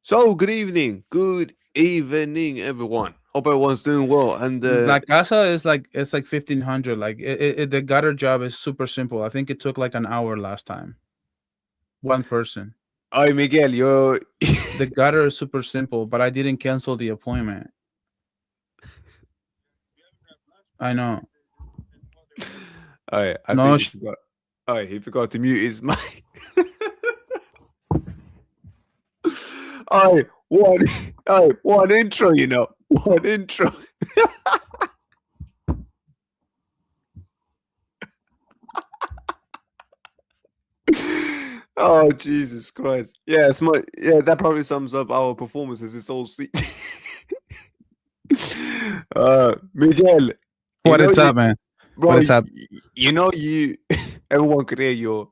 So, good evening, everyone. Hope everyone's doing well. And La casa is like it's like 1,500. Like the gutter job is super simple. I think it took like an hour last time. One person. Hi, Miguel. You're. The gutter is super simple, but I didn't cancel the appointment. I know. I No, think he forgot. Oh, he forgot to mute his mic. Oh, one. Oh, one intro. One intro. Oh, Jesus Christ! Yes, that probably sums up our performances this whole season. Miguel, you what know is you, up, man? What bro. is up? You. Everyone could hear your.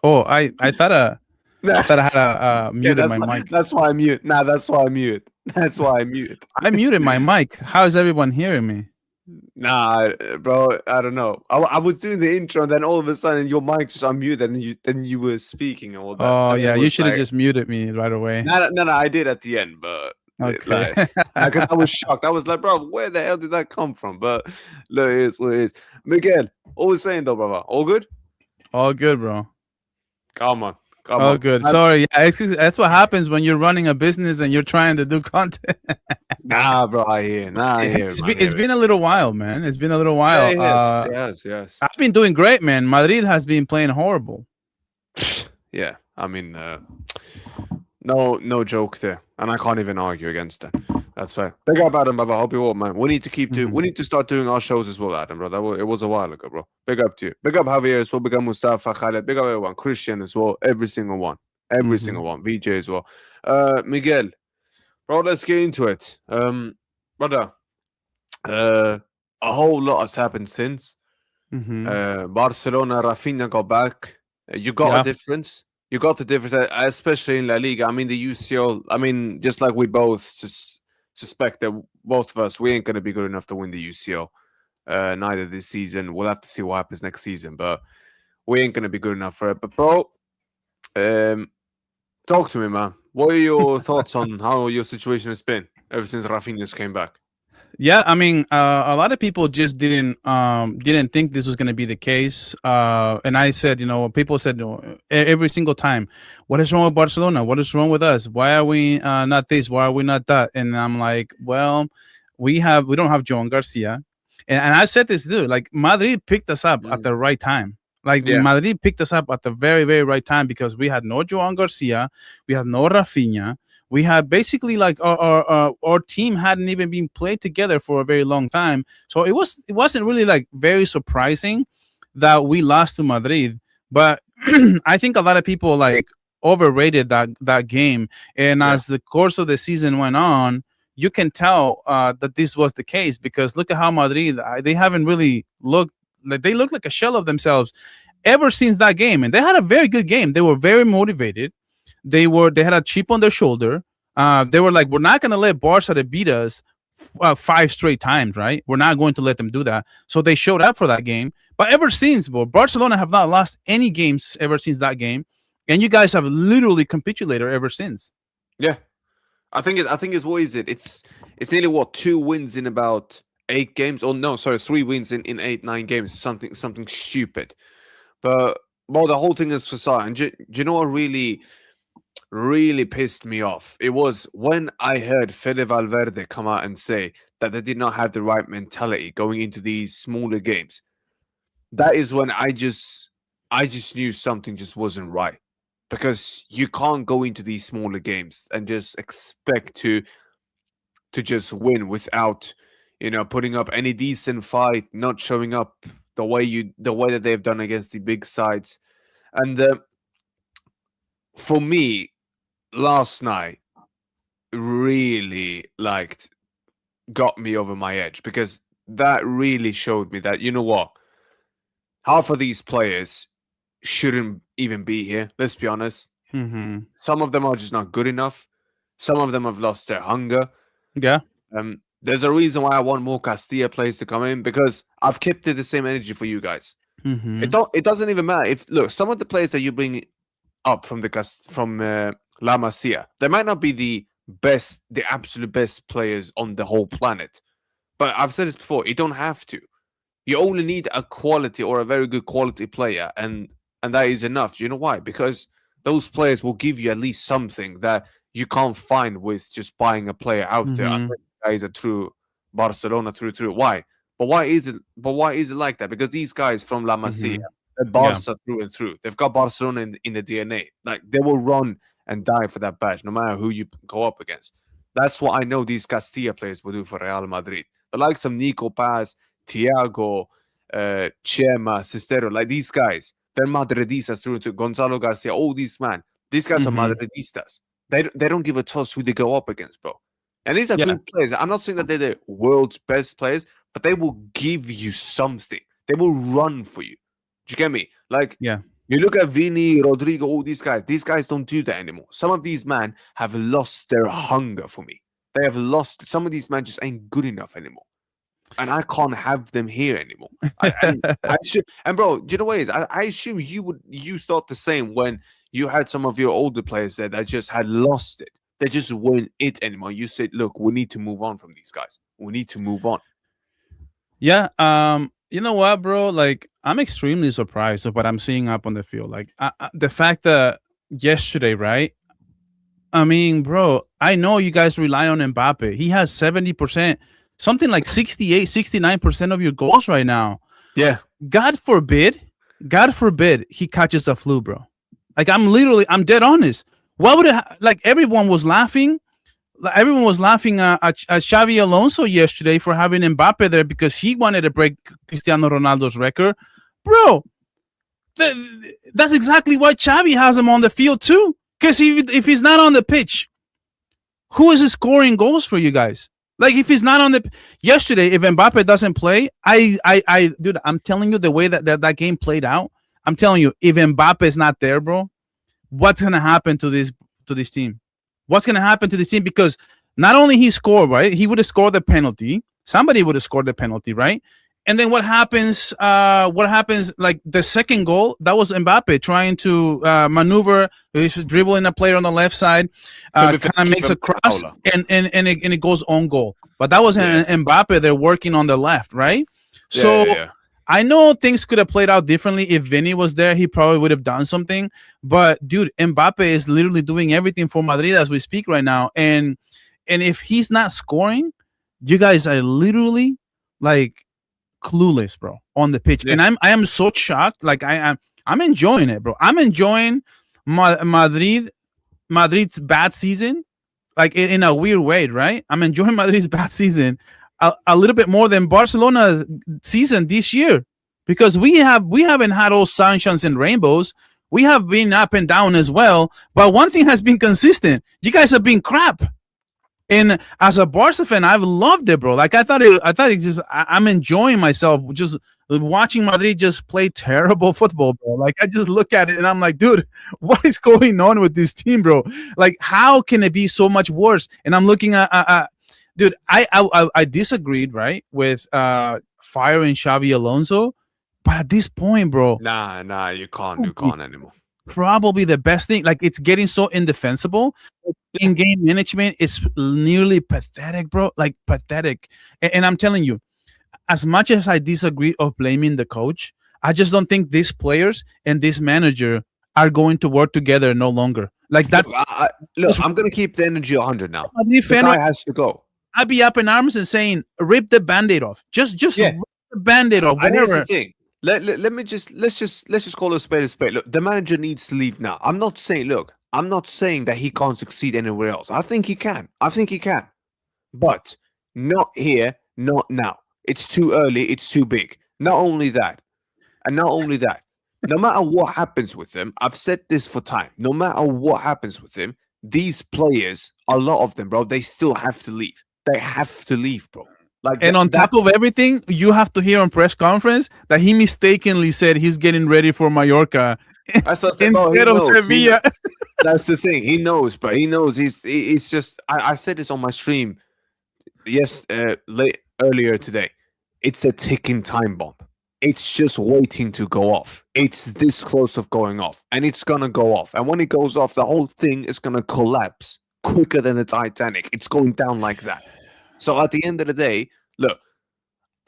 Oh, I thought Nah, I thought I had yeah, muted my mic. that's why I mute. Nah, that's why I mute. That's why I mute. I muted my mic. How is everyone hearing me? Nah, bro, I don't know. I was doing the intro, and then all of a sudden your mic just unmuted, and you were speaking and all that. Oh And it yeah, you was should have like, just muted me right away. no, I did at the end, but Okay. like, because I was shocked. I was like, bro, where the hell did that come from? But look, it is what it is. Miguel, what was saying though, brother? All good? All good, bro. Come on, come Oh, on. good. Sorry. Yeah, that's what happens when you're running a business and you're trying to do content. Nah, bro, I hear. Nah, I hear, It's man. been it's been a little while, man. It's been a little Yeah, while. yes. I've been doing great, man. Madrid has been playing horrible. Yeah, I mean, no joke there, and I can't even argue against that. That's fair. Big up, Adam, brother. I hope you all, man. We need to keep doing. We Mhm. need to start doing our shows as well, Adam, bro. It was a while ago, bro. Big up to you. Big up Javier as well. Big up Mustafa, Khaled. Big up everyone. Christian as well. Every single one. Every single Mhm. one. VJ as well. Miguel, bro. Let's get into it. Brother. Uh, a whole lot has happened since. Mhm. Barcelona, Rafinha got back. You got a Yeah. difference. You got the difference, especially in La Liga. I mean, the UCL. I mean, just like we both just suspect that both of us, we ain't gonna be good enough to win the UCL. Neither this season. We'll have to see what happens next season, but we ain't gonna be good enough for it. But bro, um, talk to me, man. What are your thoughts on how your situation has been ever since Rafinha's came back? Yeah, I mean, a lot of people just didn't think this was going to be the case. And I said, people said, every single time, what is wrong with Barcelona? What is wrong with us? Why are we not this? Why are we not that? And I'm like, well, we don't have Joan Garcia, and I said this too. Like Madrid picked us up at Mm. the right time. Like Yeah, Madrid picked us up at the very, very right time because we had no Joan Garcia, we had no Rafinha, we had basically like our team hadn't even been played together for a very long time, so it wasn't really like very surprising that we lost to Madrid. But I think a lot of people like overrated that game, and yeah, as the course of the season went on, you can tell that this was the case because look at how Madrid, they haven't really looked like, they look like a shell of themselves ever since that game, and they had a very good game. They were very motivated. They had a chip on their shoulder. They were like, we're not going to let Barca to beat us five straight times, right? We're not going to let them do that. So they showed up for that game. But ever since, well, Barcelona have not lost any games ever since that game, and you guys have literally capitulated ever since. yeah. I think it's what is it? It's nearly what 2 wins in about 8 games. Or no, sorry, 3 wins in 8 9 games. Something stupid. But well, the whole thing is facade. And do you know what really pissed me off? It was when I heard Fede Valverde come out and say that they did not have the right mentality going into these smaller games. That is when I just knew something just wasn't right. Because you can't go into these smaller games and just expect to just win without putting up any decent fight, not showing up the way that they've done against the big sides. And for me, last night really got me over my edge because that really showed me that what, half of these players shouldn't even be here. Let's be honest. Mm-hmm. Some of them are just not good enough. Some of them have lost their hunger. Yeah. There's a reason why I want more Castilla players to come in because I've kept it the same energy for you guys. Mm-hmm. It doesn't even matter if look some of the players that you bring up from La Masia. They might not be the best, the absolute best players on the whole planet, but I've said this before. You don't have to. You only need a quality or a very good quality player, and that is enough. Do you know why? Because those players will give you at least something that you can't find with just buying a player out there. Unless Mm-hmm. the guy is a true Barcelona through. Why? But why is it? But why is it like that? Because these guys from La Masia, Mm-hmm. they're Yeah. Barca through and through. They've got Barcelona in the DNA. Like they will run and die for that badge, no matter who you go up against. That's what I know these Castilla players will do for Real Madrid. The likes of Nico Paz, Thiago, Chema, Sistero, like these guys, they're Madridistas through to Gonzalo Garcia, all these man. These guys are Mm-hmm. Madridistas. They don't give a toss who they go up against, bro. And these are Yeah. good players. I'm not saying that they're the world's best players, but they will give you something. They will run for you. Do you get me? Like Yeah. you look at Vini, Rodrigo, all these guys. These guys don't do that anymore. Some of these men have lost their hunger for me. They have lost. Some of these men just ain't good enough anymore, and I can't have them here anymore. And I should. And bro, do you know what it is? I assume you thought the same when you had some of your older players there that just had lost it. They just weren't it anymore. You said, "Look, we need to move on from these guys. We need to move on." Yeah. You know what, bro? Like, I'm extremely surprised of what I'm seeing up on the field. Like, the fact that yesterday, right? I mean, bro, I know you guys rely on Mbappe. He has 70%, something like 68, 69% of your goals right now. Yeah, God forbid, God forbid he catches a flu, bro. Like, I'm dead honest. Why would like everyone was laughing? Like, everyone was laughing at Xavi Alonso yesterday for having Mbappe there because he wanted to break Cristiano Ronaldo's record. Bro, that's exactly why Xavi has him on the field too. Because if he's not on the pitch, who is scoring goals for you guys? Like if he's not on the yesterday, if Mbappe doesn't play, dude, I'm telling you the way that game played out. I'm telling you, if Mbappe is not there, bro, what's gonna happen to this team? What's gonna happen to this team? Because not only he scored, right? He would have scored the penalty. Somebody would have scored the penalty, right? And then what happens? What happens? Like the second goal, that was Mbappe trying to maneuver. He's dribbling a player on the left side, kind of makes a cross, and it goes on goal. But that was Mbappe. They're working on the left, right? So I know things could have played out differently if Vinny was there. He probably would have done something. But dude, Mbappe is literally doing everything for Madrid as we speak right now. And if he's not scoring, you guys are literally like clueless, bro, on the pitch. And I am so shocked. Like I'm enjoying it, bro. I'm enjoying Madrid's bad season, like in a weird way, right? I'm enjoying Madrid's bad season a little bit more than Barcelona's season this year because we haven't had all sunshines and rainbows. We have been up and down as well, but one thing has been consistent: you guys have been crap. And as a Barca fan, I've loved it, bro. Like I thought it just. I'm enjoying myself just watching Madrid just play terrible football, bro. Like I just look at it and I'm like, dude, what is going on with this team, bro? Like how can it be so much worse? And I'm looking at dude, I disagreed, right, with firing Xavi Alonso, but at this point, bro, nah, you can't anymore. Probably the best thing. Like it's getting so indefensible. In game management, it's nearly pathetic, bro. Like pathetic. And I'm telling you, as much as I disagree of blaming the coach, I just don't think these players and this manager are going to work together no longer. Like that's look, I'm gonna keep the energy 100 now. The guy has to go. I'd be up in arms and saying, rip the band-aid off. Just rip the band-aid off. And here's the thing. Let's just call a spade a spade. Look, the manager needs to leave now. I'm not saying that he can't succeed anywhere else. I think he can. But not here, not now. It's too early, it's too big. Not only that, no matter what happens with him, I've said this for time. No matter what happens with him, these players, a lot of them, bro, they still have to leave. They have to leave, bro. Like, and on top of everything, you have to hear on press conference that he mistakenly said he's getting ready for Mallorca instead of Sevilla. That's the thing. He knows, but he knows he's just. I said this on my stream, earlier today. It's a ticking time bomb. it's just waiting to go off. It's this close of going off, and it's gonna go off. And when it goes off, the whole thing is gonna collapse quicker than the Titanic. It's going down like that. So at the end of the day, look,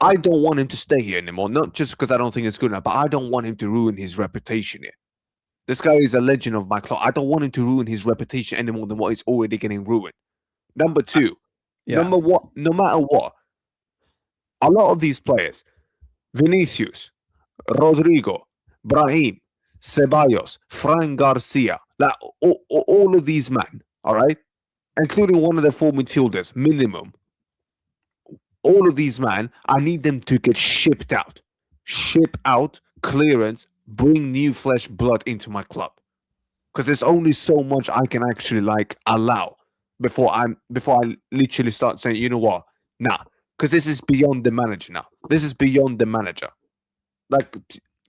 I don't want him to stay here anymore. Not just because I don't think it's good enough, but I don't want him to ruin his reputation here. This guy is a legend of my club. I don't want him to ruin his reputation any more than what is already getting ruined. Number two, Yeah. no matter what, a lot of these players, Vinicius, Rodrigo, Brahim, Ceballos, Fran Garcia, like all of these men, all right, including one of the four midfielders, minimum. All of these men, I need them to get shipped out. Ship out, clearance, bring new flesh blood into my club. Because there's only so much I can actually like allow before I literally start saying, you know what? Nah. Because this is beyond the manager now. This is beyond the manager. Like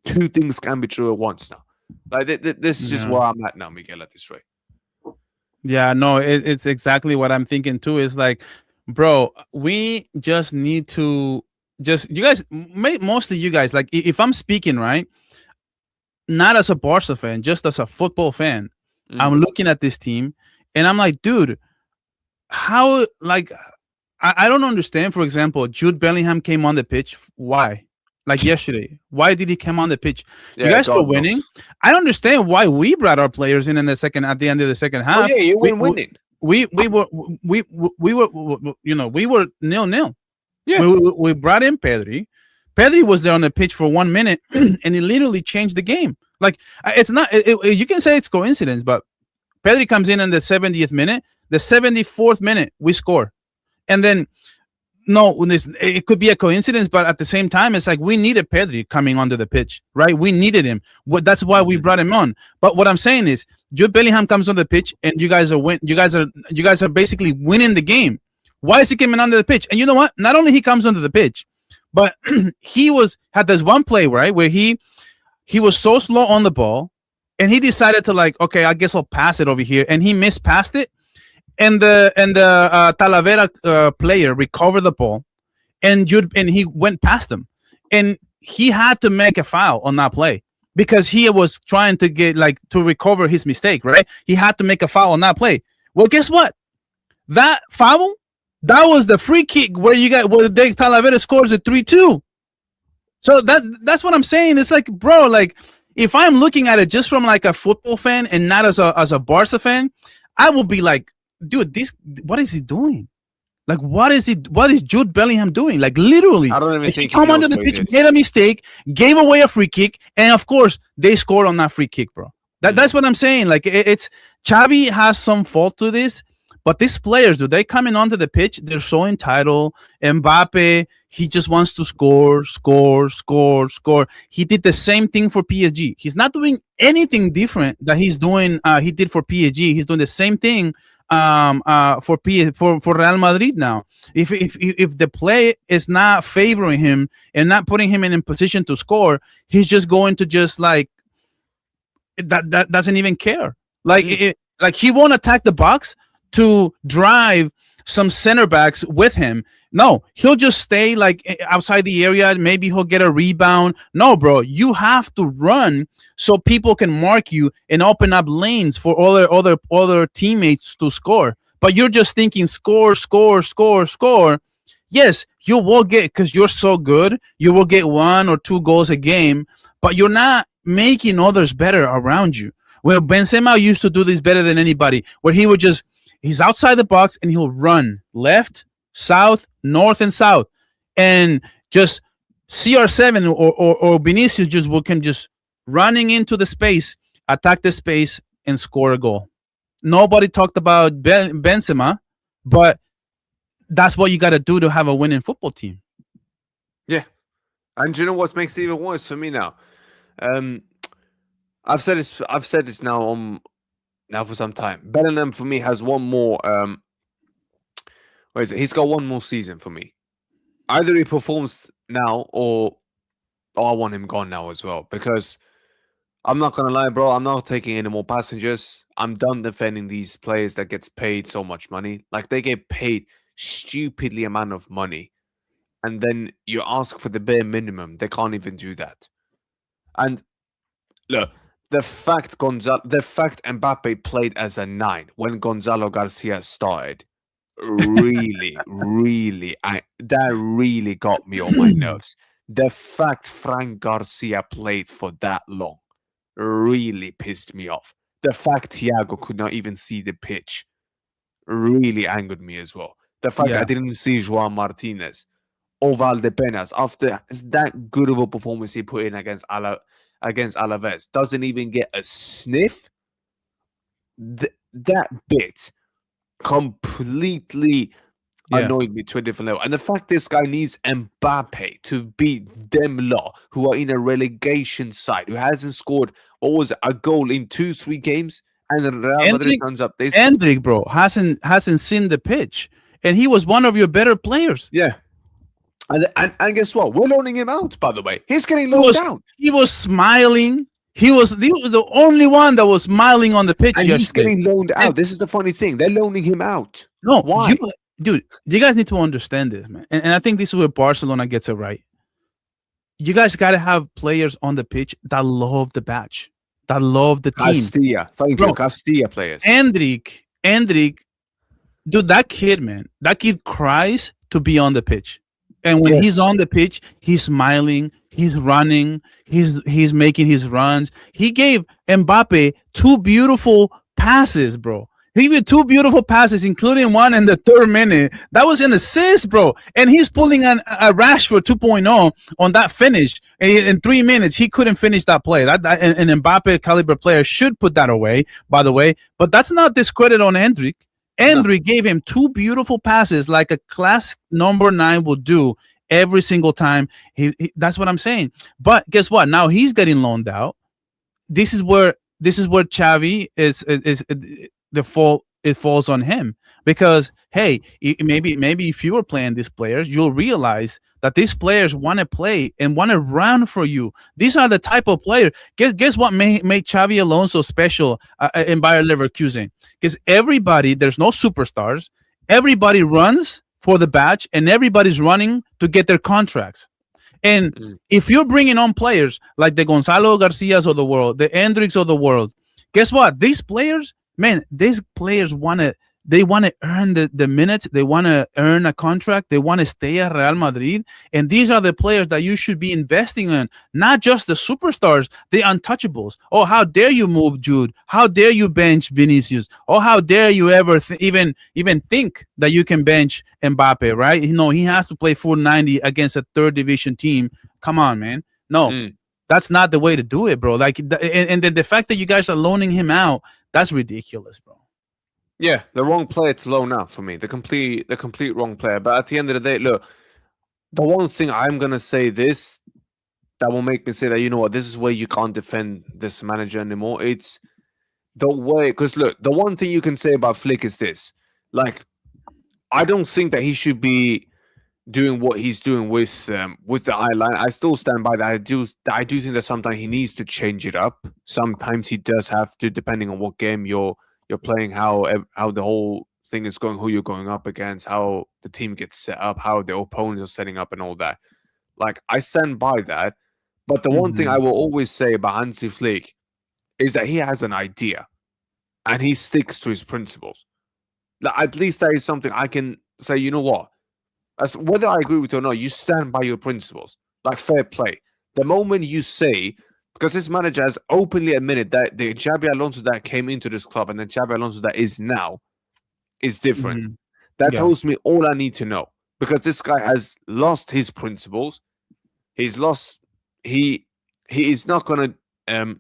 two things can be true at once now. Like this is just Yeah. where I'm at now, Miguel, at this rate. Yeah, no, it's exactly what I'm thinking too. Is like, bro, we just need to just you guys, mostly you guys. Like, if I'm speaking right, not as a Barca fan, just as a football fan, I'm looking at this team and I'm like, dude, how like I don't understand. For example, Jude Bellingham came on the pitch. Why? Like yesterday, why did he come on the pitch? You Yeah, guys were God winning. knows. I understand why we brought our players in the second at the end of the second Oh half. yeah, you We weren't winning. we were we were we were 0-0. Yeah. We brought in Pedri. Pedri was there on the pitch for 1 minute, and he literally changed the game. Like, it's not. You can say it's coincidence, but Pedri comes in the 70th minute. The 74th minute, we score, and then no, it could be a coincidence, but at the same time, it's like we needed Pedri coming onto the pitch, right? We needed him. That's why we brought him on. But what I'm saying is, Jude Bellingham comes on the pitch, and you guys are basically winning the game. Why is he coming onto the pitch? And you know what? Not only he comes onto the pitch, but he had this one play, right, where he was so slow on the ball, and he decided to like, okay, I guess I'll pass it over here, and he mispassed it, and the Talavera player recovered the ball, and he went past him, and he had to make a foul on that play because he was trying to get like to recover his mistake, right? He had to make a foul on that play. Well, guess what? That foul, that was the free kick where Talavera scores a 3-2. So that's what I'm saying. It's like, bro, like if I'm looking at it just from like a football fan and not as a Barca fan, I will be like, dude, what is he doing? Like, what is Jude Bellingham doing? Like, literally, I don't even he think come onto the pitch, made a mistake, gave away a free kick, and of course they scored on that free kick, bro. That's what I'm saying. Like, it's Xavi has some fault to this, but these players, dude, they coming onto the pitch, they're so entitled. Mbappé, he just wants to score. He did the same thing for PSG. He's not doing anything different that he's doing. He did for PSG. He's doing the same thing for Real Madrid now. If the play is not favoring him and not putting him in a position to score, he's just going to just like that doesn't even care. Like like he won't attack the box to drive some center backs with him. No, he'll just stay like outside the area. Maybe he'll get a rebound. No, bro, you have to run so people can mark you and open up lanes for other teammates to score. But you're just thinking score. Yes, you will get, because you're so good, you will get 1 or 2 goals a game, but you're not making others better around you. Well, Benzema used to do this better than anybody, where he's outside the box and he'll run left, south, north, and south, and just CR7 or Vinicius can just running into the space, attack the space, and score a goal. Nobody talked about Benzema, but that's what you got to do to have a winning football team. Yeah, and you know what makes it even worse for me now? I've said this now for some time. Bellingham for me has one more. Where is it? He's got one more season for me. Either he performs now, or I want him gone now as well. Because I'm not gonna lie, bro. I'm not taking any more passengers. I'm done defending these players that gets paid so much money. Like, they get paid stupidly amount of money and then you ask for the bare minimum. They can't even do that. And look, the fact Mbappe played as a 9 when Gonzalo Garcia started that really got me on my nerves. The fact Frank Garcia played for that long really pissed me off. The fact Thiago could not even see the pitch really angered me as well. The fact I Yeah. didn't see Joao Martinez or Valdepenas after that good of a performance he put in against Alaves doesn't even get a sniff. That bit completely Yeah. annoyed me to a different level. And the fact this guy needs Mbappe to beat them lot, who are in a relegation side, who hasn't scored, what was it, a goal in 2, 3 games, and then Real Madrid Hendrick, turns up. They Hendrick, bro, hasn't seen the pitch, and he was one of your better players. Yeah. And guess what? We're loaning him out, by the way. He's getting He loaned was out. he was smiling. He was the only one that was smiling on the pitch And he's yesterday. getting loaned And out. This is the funny thing. They're loaning him out. no, Why? dude, you guys need to understand this, man. And I think this is where Barcelona gets it right. You guys got to have players on the pitch that love the badge, that love the team. Castilla. Thank Bro, you. Castilla players. Hendrick, dude, that kid, man, that kid cries to be on the pitch. And when he's Yes. on the pitch, he's smiling, he's running, he's making his runs. He gave Mbappe 2 beautiful passes, bro. He gave 2 beautiful passes, including one in the 3rd minute. That was an assist, bro. And he's pulling a Rashford 2.0 on that finish. In 3 minutes, he couldn't finish that play. An Mbappe caliber player should put that away, by the way. But that's not discredit on Hendrick. Hendrick gave him 2 beautiful passes like a class number 9 will do every single time. That's what I'm saying. But guess what? Now he's getting loaned out. This is where Xavi is the fault. It falls on him because hey, maybe if you were playing these players, you'll realize that these players want to play and want to run for you. These are the type of player. Guess what made Xavi Alonso special in Bayer Leverkusen? Because there's no superstars. Everybody runs for the badge, and everybody's running to get their contracts. And if you're bringing on players like the Gonzalo Garcias of the world, the Hendricks of the world, guess what? These players want to earn the minutes. They want to earn a contract. They want to stay at Real Madrid. And these are the players that you should be investing in, not just the superstars, the untouchables. Oh, how dare you move Jude? How dare you bench Vinicius? Oh, how dare you ever even think that you can bench Mbappe, right? He has to play full 90 against a 3rd division team. Come on, man. No, that's not the way to do it, bro. Like, and then the fact that you guys are loaning him out, that's ridiculous, bro. Yeah, the wrong player to loan out for me. The complete wrong player. But at the end of the day, look, the one thing I'm gonna say this that will make me say that, you know what, this is where you can't defend this manager anymore. It's the way, because look, the one thing you can say about Flick is this. Like, I don't think that he should be doing what he's doing with the eye line. I still stand by that. I do think that sometimes he needs to change it up. Sometimes he does have to, depending on what game you're playing, how the whole thing is going, who you're going up against, how the team gets set up, how the opponents are setting up, and all that. Like, I stand by that. But the one thing I will always say about Hansi Flick is that he has an idea and he sticks to his principles. Like, at least that is something I can say, you know what? As whether I agree with you or not, you stand by your principles. Like, fair play. The moment you say, because this manager has openly admitted that the Xabi Alonso that came into this club and the Xabi Alonso that is now is different. That Yeah. tells me all I need to know. Because this guy has lost his principles. He's lost. He is not going to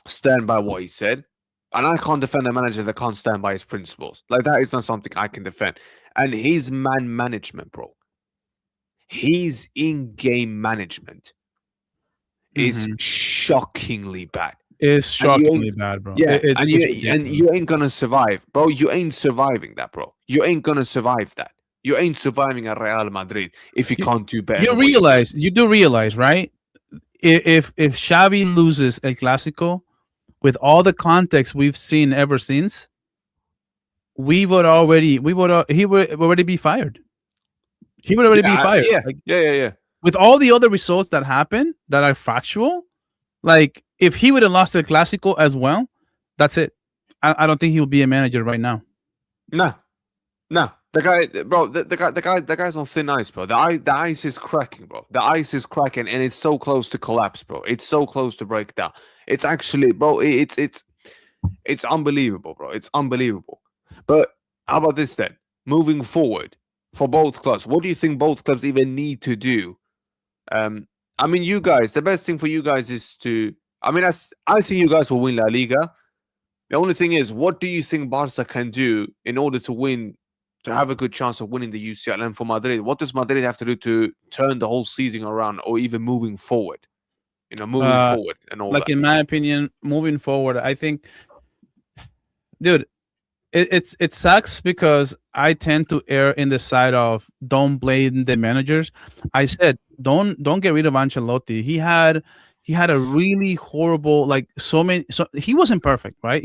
stand by what he said. And I can't defend a manager that can't stand by his principles. Like, that is not something I can defend. And his man management, bro. His in-game management is shockingly bad. It's shockingly bad, bro. Yeah, It's and ridiculous. you ain't gonna survive, bro. You ain't surviving that, bro. You ain't gonna survive that. You ain't surviving at Real Madrid if you can't do better. You do realize, right? If Xavi loses El Clásico, with all the context we've seen ever since, he would already be fired. he would already be Yeah, fired. yeah, Like yeah, yeah, yeah. with all the other results that happen that are factual, like if he would have lost the Clásico as well, that's it. I don't think he would be a manager right now. No, no. The guy, bro. The guy's on thin ice, bro. The ice is cracking, bro. The ice is cracking, and it's so close to collapse, bro. It's so close to break down. It's actually, bro. It's unbelievable, bro. It's unbelievable. But how about this then? Moving forward for both clubs, what do you think both clubs even need to do? I mean, you guys, the best thing for you guys is to. I mean, I think you guys will win La Liga. The only thing is, what do you think Barca can do in order to win, to have a good chance of winning the UCL? And for Madrid, what does Madrid have to do to turn the whole season around, or even moving forward? Moving Uh, forward and all like that. in my opinion, moving forward, I think, dude, it sucks because I tend to err in the side of don't blame the managers. I said don't get rid of Ancelotti. He had a really horrible, like, so he wasn't perfect, right?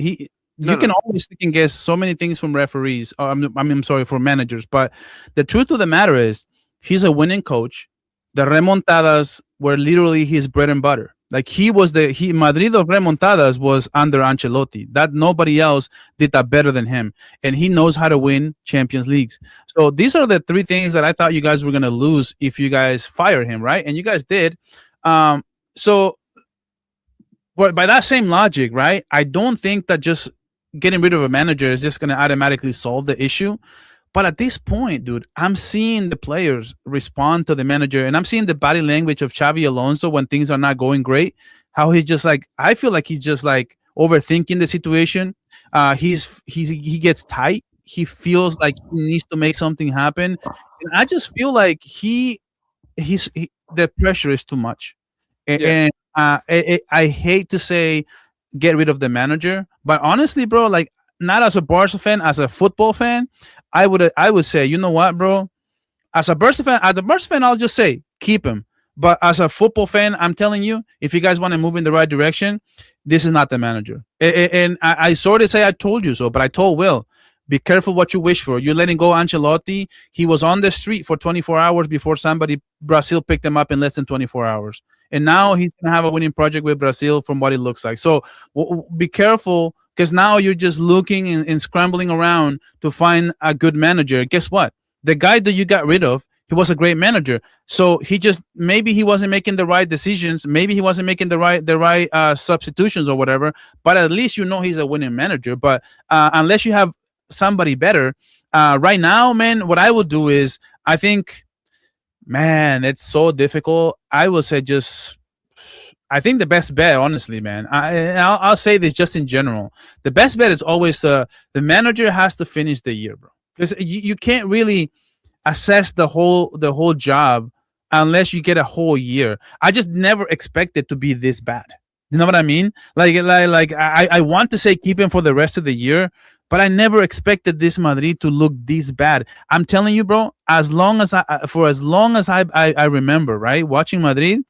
No, You can no. always second guess so many things from referees. I'm sorry, for managers, but the truth of the matter is he's a winning coach. The remontadas were literally his bread and butter. Like he Madrid of remontadas was under Ancelotti. That nobody else did that better than him, and he knows how to win Champions Leagues. So these are the three things that I thought you guys were gonna lose if you guys fire him, right? And you guys did. So, but by that same logic, right? I don't think that just getting rid of a manager is just gonna automatically solve the issue. But at this point, dude, I'm seeing the players respond to the manager, and I'm seeing the body language of Xavi Alonso when things are not going great. How he's just like, I feel like he's just like overthinking the situation. He gets tight. He feels like he needs to make something happen, and I just feel like the pressure is too much. Yeah. And I hate to say get rid of the manager, but honestly, bro, like, not as a Barca fan, as a football fan, I would say, you know what, bro? As a Barca fan, I'll just say keep him. But as a football fan, I'm telling you, if you guys want to move in the right direction, this is not the manager. And I sort of say I told you so, but I told Will, be careful what you wish for. You're letting go Ancelotti. He was on the street for 24 hours before Brazil picked him up in less than 24 hours. And now he's going to have a winning project with Brazil from what it looks like. So be careful, because now you're just looking and scrambling around to find a good manager. Guess what? The guy that you got rid of, he was a great manager. So maybe he wasn't making the right decisions. Maybe he wasn't making the right substitutions or whatever. But at least you know he's a winning manager. But unless you have somebody better, right now, man, what I would do is, I think, man, it's so difficult. I will say I think the best bet, honestly, man, I'll say this just in general. The best bet is always the manager has to finish the year, bro, because you can't really assess the whole job unless you get a whole year. I just never expected to be this bad. You know what I mean? Like I want to say keep him for the rest of the year, but I never expected this Madrid to look this bad. I'm telling you, bro. As long as I remember, right, watching Madrid,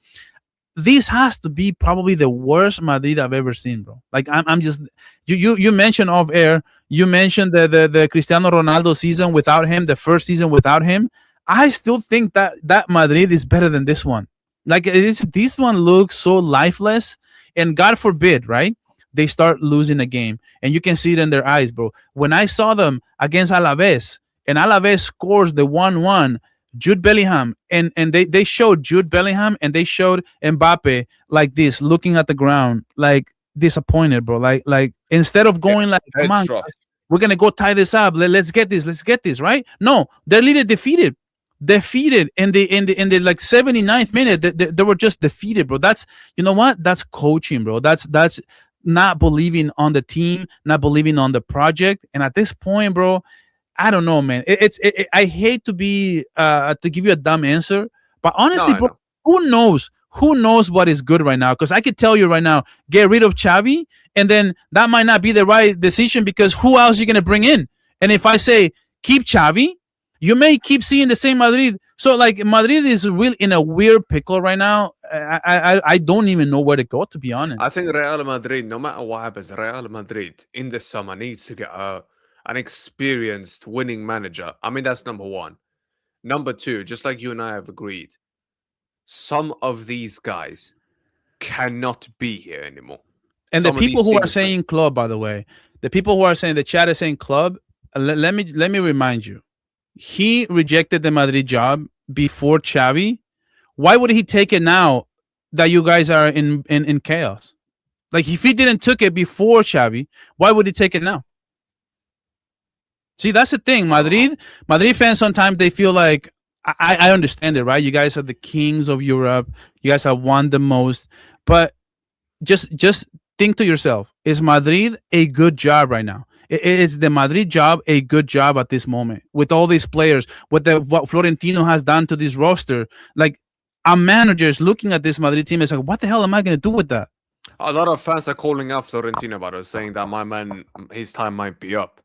this has to be probably the worst Madrid I've ever seen, bro. Like I'm just you mentioned off air. You mentioned the Cristiano Ronaldo season without him, the first season without him. I still think that Madrid is better than this one. Like this one looks so lifeless, and God forbid, right? They start losing a game, and you can see it in their eyes, bro. When I saw them against Alaves, and Alaves scores the 1-1, Jude Bellingham, and they showed Jude Bellingham and they showed Mbappe like this, looking at the ground, like disappointed, bro. Like instead of going like, come on, guys, we're gonna go tie this up. Let's get this, right? No, they're literally defeated in the like 79th minute. They were just defeated, bro. That's, you know what? That's coaching, bro. That's not believing on the team, not believing on the project. And at this point, bro, I don't know, man. I hate to be to give you a dumb answer, but honestly, No, bro, who knows? Who knows what is good right now? Because I could tell you right now, get rid of Xavi, and then that might not be the right decision, because who else are you gonna bring in? And if I say keep Xavi, you may keep seeing the same Madrid. So like Madrid is really in a weird pickle right now. I don't even know where to go, to be honest. I think Real Madrid, no matter what happens, Real Madrid in the summer needs to get an experienced winning manager. I mean, that's number one. Number two, just like you and I have agreed, some of these guys cannot be here anymore. And the Some of people these who are senior players. saying club, by the way, the people who are saying the chat is saying club, let me remind you, he rejected the Madrid job before Xavi. Why would he take it now that you guys are in chaos? Like if he didn't took it before Xavi, why would he take it now? See, that's the thing. Madrid fans sometimes they feel like I understand it, right? You guys are the kings of Europe. You guys have won the most, but just think to yourself: is Madrid a good job right now? Is the Madrid job a good job at this moment with all these players? What Florentino has done to this roster, like our managers looking at this Madrid team is like, what the hell am I going to do with that? A lot of fans are calling out Florentino about it, saying that my man, his time might be up.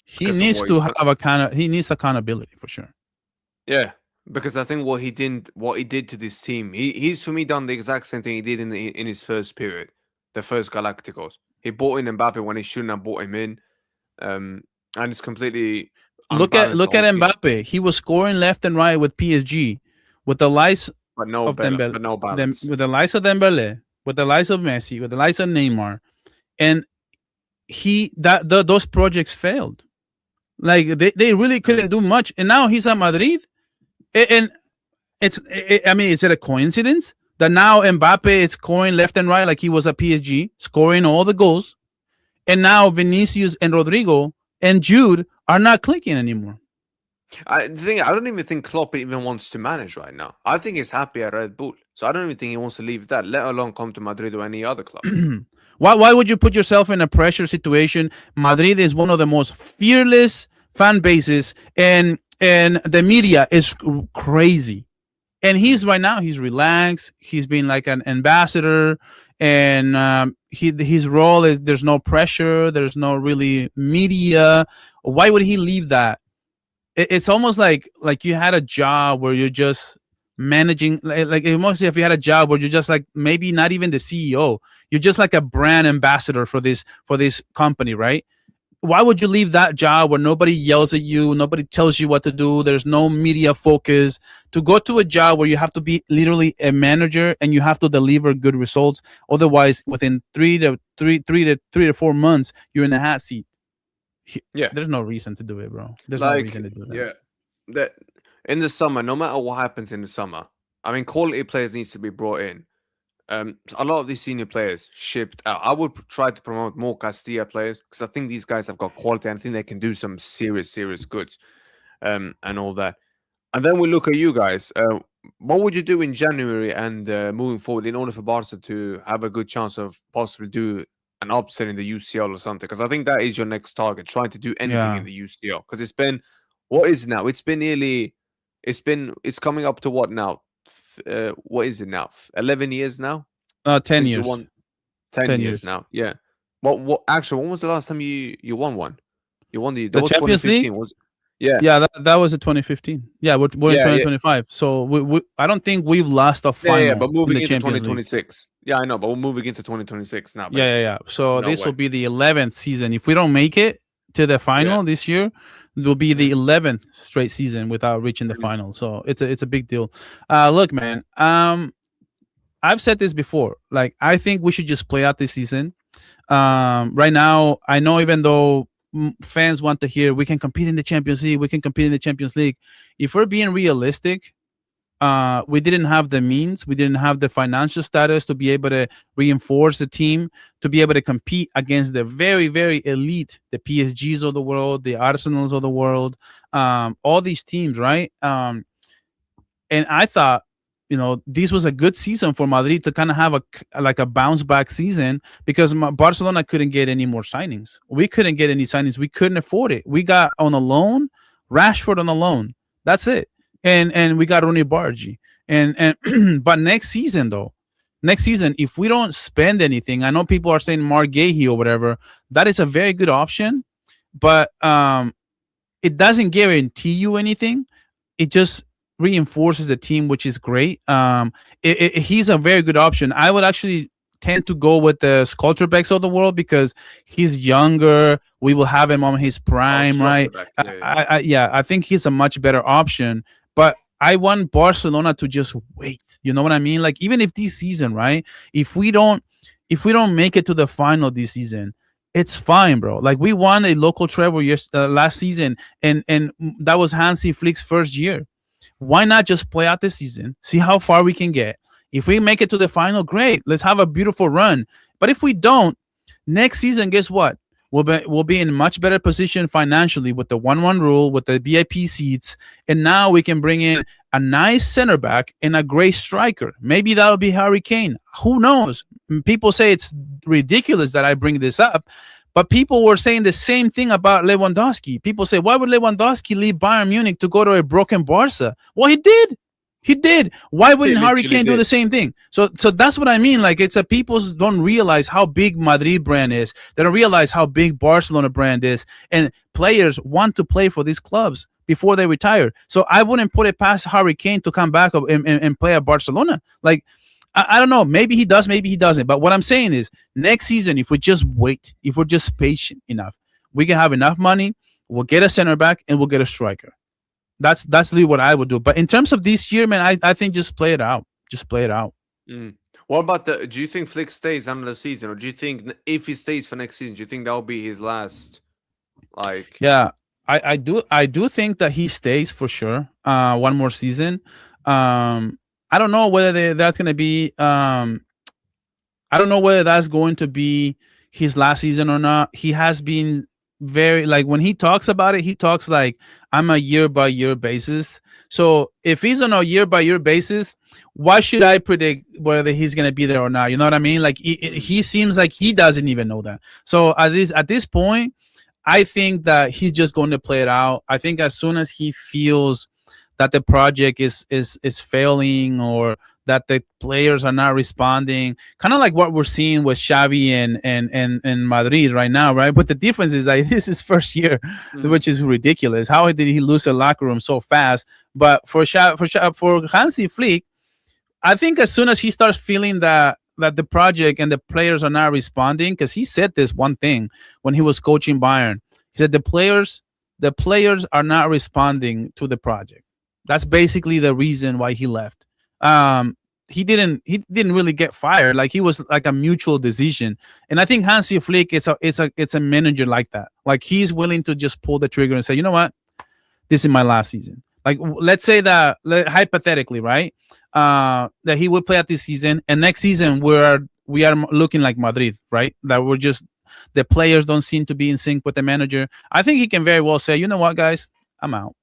He needs to have he needs accountability for sure. Yeah, because I think what he did to this team, he's for me done the exact same thing he did in his first period, the first Galacticos. He bought in Mbappé when he shouldn't have bought him in, and it's completely look at team. Mbappé. He was scoring left and right with PSG, with the likes but no of Dembele, but no balance. with the likes of Dembele, with the likes of Messi, with the likes of Neymar, and those projects failed. Like they really couldn't do much, and now he's at Madrid, and I mean, is it a coincidence that now Mbappe is scoring left and right like he was at PSG, scoring all the goals, and now Vinicius and Rodrigo and Jude are not clicking anymore? I don't even think Klopp even wants to manage right now. I think he's happy at Red Bull, so I don't even think he wants to leave that, let alone come to Madrid or any other club. Why would you put yourself in a pressure situation? Madrid is one of the most fearless fan bases, and the media is crazy. And he's right now he's relaxed. He's been like an ambassador, and his role is there's no pressure. There's no really media. Why would he leave that? It's almost like you had a job where you're just managing, like almost if you had a job where you're just like maybe not even the CEO. You're just like a brand ambassador for this company, right? Why would you leave that job where nobody yells at you, nobody tells you what to do, there's no media focus, to go to a job where you have to be literally a manager and you have to deliver good results? Otherwise, within 3 to 4 months, you're in the hot seat. Yeah, there's no reason to do it, bro. There's no reason to do that. Yeah, that in the summer, no matter what happens in the summer, I mean, quality players needs to be brought in. A lot of these senior players shipped out. I would try to promote more Castilla players because I think these guys have got quality and I think they can do some serious goods, and all that. And then we look at you guys. What would you do in January and moving forward in order for Barca to have a good chance of possibly do an upset in the UCL or something? Because I think that is your next target, trying to do anything in the UCL. Because it's been, what is it now? It's been nearly, it's coming up to what now? What is it now? 11 years now? 10 years. 10 years now. Yeah. What actually? When was the last time you won one? You won the Champions League. Was yeah. Yeah, that was a 2015. Yeah, we're in 2025. So we I don't think we've lost a final. Yeah, but moving in the into 2026. Yeah, I know, but we're moving into 2026 now. Yeah. So this will be the 11th season. If we don't make it to the final this year, it will be the 11th straight season without reaching the final. So it's a big deal. Look, man. I've said this before. Like, I think we should just play out this season. Right now, I know even though fans want to hear we can compete in the Champions League, if we're being realistic, we didn't have the means, we didn't have the financial status to be able to reinforce the team, to be able to compete against the very, very elite, the PSGs of the world, the Arsenals of the world, all these teams, right? And I thought, this was a good season for Madrid to kind of have a bounce back season, because Barcelona couldn't get any more signings. We couldn't get any signings. We couldn't afford it. We got on a loan, Rashford on a loan. That's it. And we got Rooney Bargi. And but next season, if we don't spend anything, I know people are saying Mark Gahey or whatever. That is a very good option, but it doesn't guarantee you anything. It just reinforces the team, which is great. He's a very good option. I would actually tend to go with the Sculpturebecks of the world because he's younger. We will have him on his prime, right? I think he's a much better option. I want Barcelona to just wait. You know what I mean? Like even if this season, right? If we don't make it to the final this season, it's fine, bro. Like we won a local treble last season, and that was Hansi Flick's first year. Why not just play out the season, see how far we can get? If we make it to the final, great. Let's have a beautiful run. But if we don't, next season, guess what? We'll be in much better position financially with the 1-1 rule, with the VIP seats, and now we can bring in a nice center back and a great striker. Maybe that'll be Harry Kane. Who knows? People say it's ridiculous that I bring this up, but people were saying the same thing about Lewandowski. People say, why would Lewandowski leave Bayern Munich to go to a broken Barca? Well, he did. He did. Why wouldn't Harry Kane do the same thing? So that's what I mean. Like it's a people don't realize how big Madrid brand is. They don't realize how big Barcelona brand is, and players want to play for these clubs before they retire. So I wouldn't put it past Harry Kane to come back and play at Barcelona. Like I don't know. Maybe he does. Maybe he doesn't. But what I'm saying is, next season, if we just wait, if we're just patient enough, we can have enough money. We'll get a center back and we'll get a striker. That's really what I would do. But in terms of this year, man, I think just play it out. Just play it out. What about do you think Flick stays another season, or do you think if he stays for next season, do you think that'll be his last? Like, yeah, I do think that he stays for sure. One more season. I don't know whether that's gonna be. I don't know whether that's going to be his last season or not. He has been very, like, when he talks about it, he talks like I'm a year by year basis. So if he's on a year by year basis, why should I predict whether he's gonna be there or not? You know what I mean? Like he seems like he doesn't even know that. So at this point, I think that he's just going to play it out. I think as soon as he feels that the project is failing, or that the players are not responding, kind of like what we're seeing with Xavi and Madrid right now, right? But the difference is that this is first year, which is ridiculous. How did he lose the locker room so fast? But for Hansi Flick, I think as soon as he starts feeling that the project and the players are not responding, because he said this one thing when he was coaching Bayern. He said the players are not responding to the project. That's basically the reason why he left. He didn't really get fired. Like, he was like a mutual decision. And I think Hansi Flick, it's a manager like that. Like, he's willing to just pull the trigger and say, you know what, this is my last season. Like, let's say that hypothetically, right, that he would play at this season, and next season we are looking like Madrid, right? That we're just, the players don't seem to be in sync with the manager. I think he can very well say, you know what, guys, I'm out.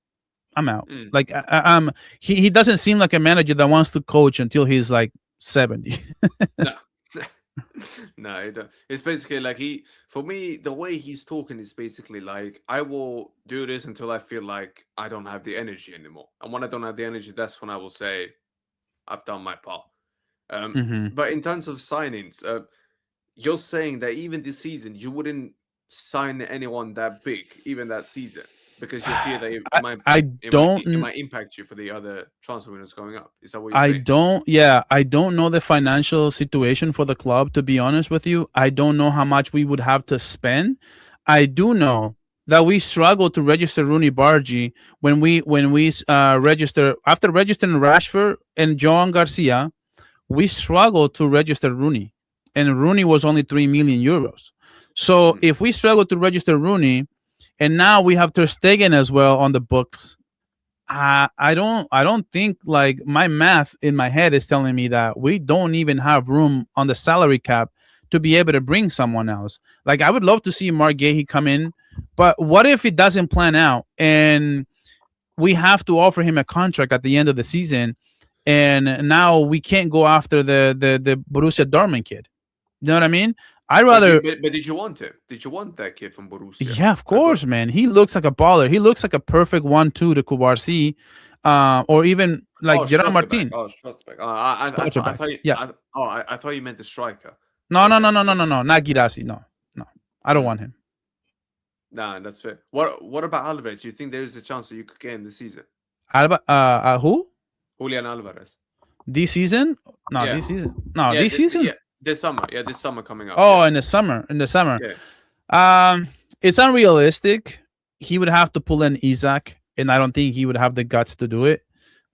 Like, he doesn't seem like a manager that wants to coach until he's like 70. No. No, it's basically like for me, the way he's talking is basically like, I will do this until I feel like I don't have the energy anymore. And when I don't have the energy, that's when I will say, I've done my part. But in terms of signings, you're saying that even this season, you wouldn't sign anyone that big, even that season, because you fear that it might impact you for the other transfer windows going up. Is that what you're saying? I don't know the financial situation for the club, to be honest with you. I don't know how much we would have to spend. I do know that we struggled to register Rooney Bargi when we register, after registering Rashford and Joan Garcia. We struggled to register Rooney, and Rooney was only 3 million euros. So if we struggle to register Rooney, and now we have Ter Stegen as well on the books, I don't think, like, my math in my head is telling me that we don't even have room on the salary cap to be able to bring someone else. Like, I would love to see Marc Guéhi come in, but what if it doesn't plan out and we have to offer him a contract at the end of the season, and now we can't go after the Borussia Dortmund kid? You know what I mean? I rather. But did you want him? Did you want that kid from Borussia? Yeah, of course, man. He looks like a baller. He looks like a perfect 1-2 to Kubarsi, or even like Gerard Martin. Oh, Schwarzenbeck. I thought you meant the striker. No, not Girassi. No, I don't want him. Nah, that's fair. What about Alvarez? Do you think there is a chance that you could get him this season? Who? Julian Alvarez. This season? No, Yeah. this season. No, this season. Yeah, this summer. Yeah, this summer coming up. Oh, yeah. in the summer. Yeah. It's unrealistic. He would have to pull in Isaac, and I don't think he would have the guts to do it.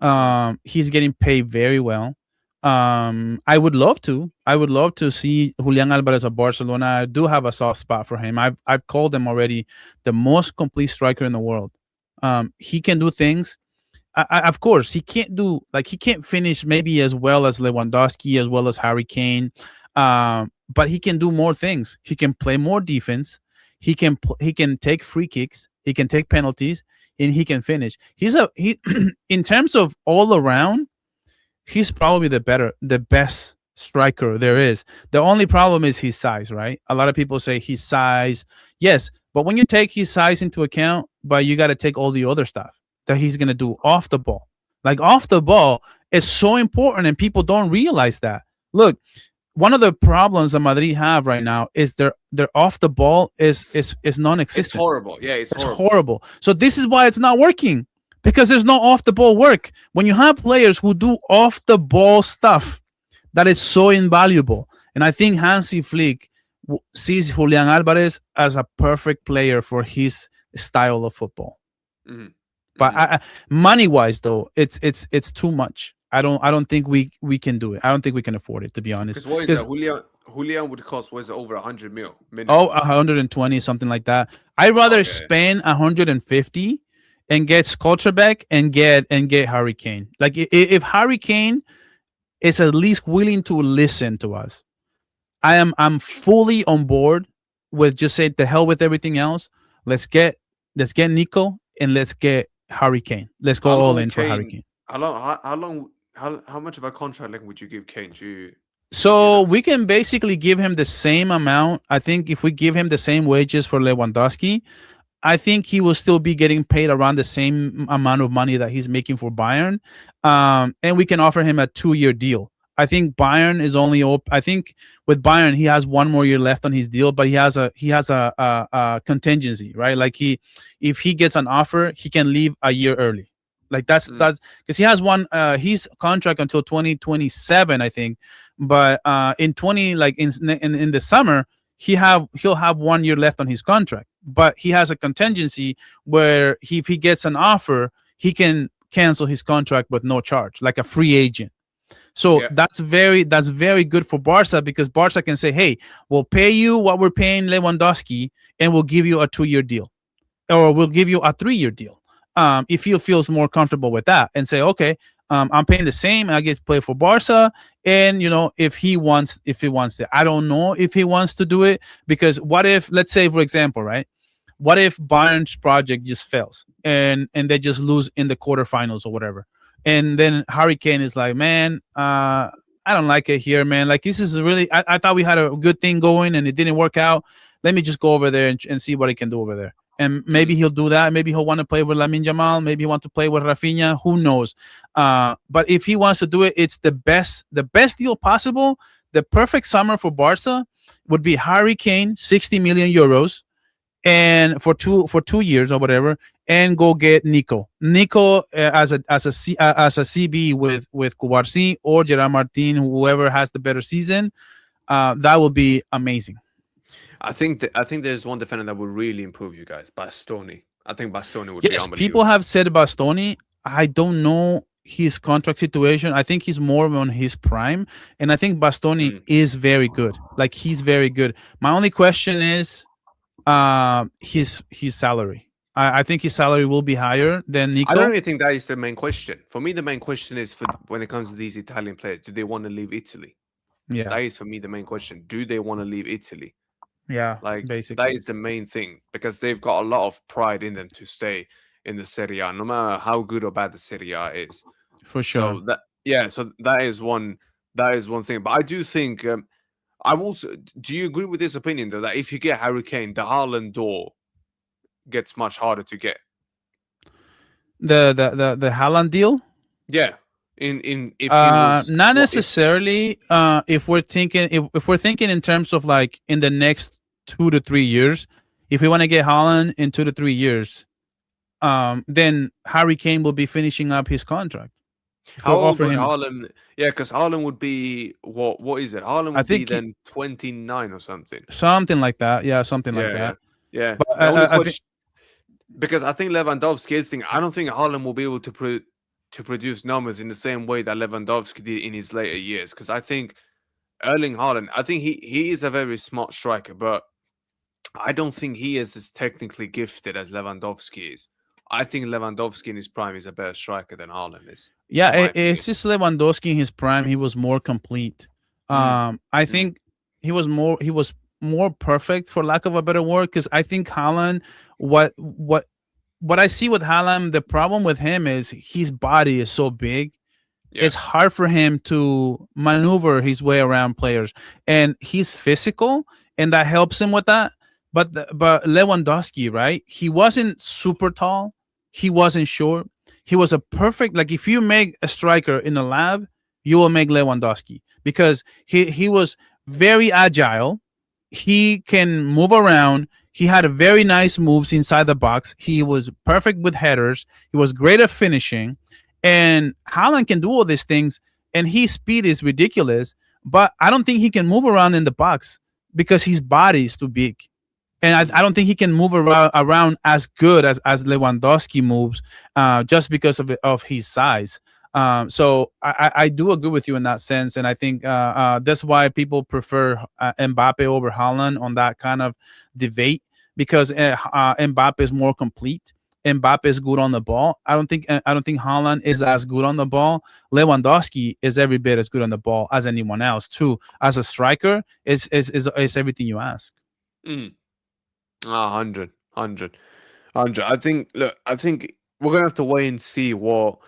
Mm. He's getting paid very well. I would love to. I would love to see Julian Alvarez of Barcelona. I do have a soft spot for him. I've called him already the most complete striker in the world. He can do things. Of course, he can't do like he can't finish maybe as well as Lewandowski, as well as Harry Kane. But he can do more things. He can play more defense. He can take free kicks. He can take penalties, and he can finish. He in terms of all around, he's probably the best striker there is. The only problem is his size, right? A lot of people say his size, yes, but when you take his size into account, but you got to take all the other stuff that he's gonna do off the ball. Like off the ball is so important, and people don't realize that. Look, one of the problems that Madrid have right now is their off the ball is It's non-existent. horrible. Yeah, it's It's horrible. horrible. So this is why it's not working, because there's no off the ball work. When you have players who do off the ball stuff, that is so invaluable. And I think Hansi Flick sees Julian Alvarez as a perfect player for his style of football. Mhm. But Mhm. money wise, though, it's too much. I don't think we can do it. I don't think we can afford it, to be honest. Because what is that? Because Julian would cost was over 100 mil minimum. 120 something like that. I'd Oh rather yeah. spend 150 and get Sculpture and get Harry Kane. Like if Harry Kane is at least willing to listen to us, I'm fully on board with just say the hell with everything else. Let's get Nico and let's get Harry Kane. Let's go How long all would in for Harry Kane? Kane. How much of a contract length would you give Kane? Do you So know? we can basically give him the same amount. I think if we give him the same wages for Lewandowski, I think he will still be getting paid around the same amount of money that he's making for Bayern. And we can offer him a 2-year deal. I think Bayern is only I think with Bayern he has one more year left on his deal, but he has a contingency, right? Like if he gets an offer, he can leave a year early. Like Mm. that's because he has one his contract until 2027, I think. But in 20 like in the summer, he'll have 1 year left on his contract, but he has a contingency where if he gets an offer, he can cancel his contract with no charge, like a free agent. So Yeah. that's very good for Barca, because Barca can say, hey, we'll pay you what we're paying Lewandowski, and we'll give you a 2-year deal, or we'll give you a 3-year deal. If he feels more comfortable with that, and say, okay, I'm paying the same, and I get to play for Barca. And if he wants it, I don't know if he wants to do it, because what if, let's say, for example, right? What if Bayern's project just fails and they just lose in the quarterfinals or whatever, and then Harry Kane is like, man, I don't like it here, man. Like this is really, I thought we had a good thing going and it didn't work out. Let me just go over there and see what he can do over there. And maybe Mm. he'll do that. Maybe he'll want to play with Lamine Jamal. Maybe he want to play with Rafinha. Who knows? But if he wants to do it, it's the best deal possible. The perfect summer for Barca would be Harry Kane, 60 million euros, and for 2 years or whatever, and go get Nico as a CB with Cubarsí or Gerard Martin, whoever has the better season. That will be amazing. I think there's one defender that would really improve you guys. Bastoni. I think Bastoni would be Yes, people unbelievable. have said Bastoni. I don't know his contract situation. I think he's more on his prime, and I think Bastoni Mm. is very good. Like he's very good. My only question is his salary. I think his salary will be higher than I don't Nico. really think that is the main question. For me, the main question is when it comes to these Italian players, do they want to leave Italy? Yeah, That is for me the main question. Do they want to leave Italy? yeah, Like that basically, is the main thing, because they've got a lot of pride in them to stay in the Serie A, no matter how good or bad the Serie A is. for sure. So that is one thing. But I do think I also do you agree with this opinion though, that if you get Harry Kane, the Haaland door gets much harder to get? The Haaland deal. Yeah. In if he was Not what if necessarily. If we're thinking in terms of like in the next 2 to 3 years, if we want to get Haaland in 2 to 3 years, then Harry Kane will be finishing up his contract. If we how old offer would him, Haaland? Yeah, because Haaland would be what is it? Haaland I would be think then 29 or something. something like that. Yeah, something like Yeah, yeah, that. yeah. But The only I think question, because I think Lewandowski is thing. I don't think Haaland will be able to to produce numbers in the same way that Lewandowski did in his later years. Because I think Erling Haaland, I think he is a very smart striker, but I don't think he is as technically gifted as Lewandowski is. I think Lewandowski in his prime is a better striker than Haaland is, Yeah, in my it's opinion. just Lewandowski in his prime. He was more complete. Mm, I mm, think he was more perfect, for lack of a better word. Because I think Haaland, what I see with Haaland, the problem with him is his body is so big. yeah. It's hard for him to maneuver his way around players, and he's physical, and that helps him with that. But Lewandowski, right? He wasn't super tall, he wasn't short. He was a perfect, like, if you make a striker in a lab, you will make Lewandowski, because he was very agile. He can move around. He had a very nice moves inside the box. He was perfect with headers. He was great at finishing. And Haaland can do all these things, and his speed is ridiculous. But I don't think he can move around in the box because his body is too big. And I don't think he can move around as good as Lewandowski moves, just because of his size. So I do agree with you in that sense, and I think that's why people prefer Mbappe over Haaland on that kind of debate, because Mbappe is more complete. Mbappe is good on the ball. I don't think Haaland is as good on the ball. Lewandowski is every bit as good on the ball as anyone else too. As a striker, is everything you ask. Mm. 100, 100, 100. I think we're gonna have to wait and see what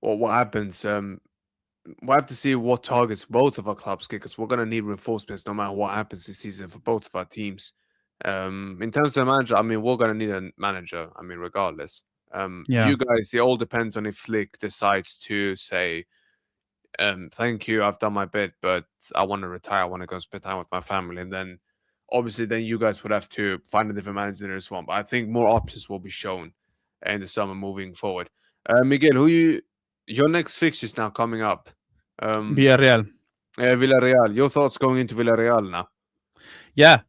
happens. We'll have to see what targets both of our clubs get, because we're gonna need reinforcements no matter what happens this season for both of our teams. In terms of the manager, I mean, we're gonna need a manager. I mean, regardless. Yeah. You guys, it all depends on if Flick decides to say, thank you, I've done my bit, but I want to retire. I want to go spend time with my family, and then obviously, then you guys would have to find a different manager in this one. But I think more options will be shown in the summer moving forward. Miguel, your next fixtures now coming up? Um, Villarreal. Villarreal. Your thoughts going into Villarreal now? Yeah,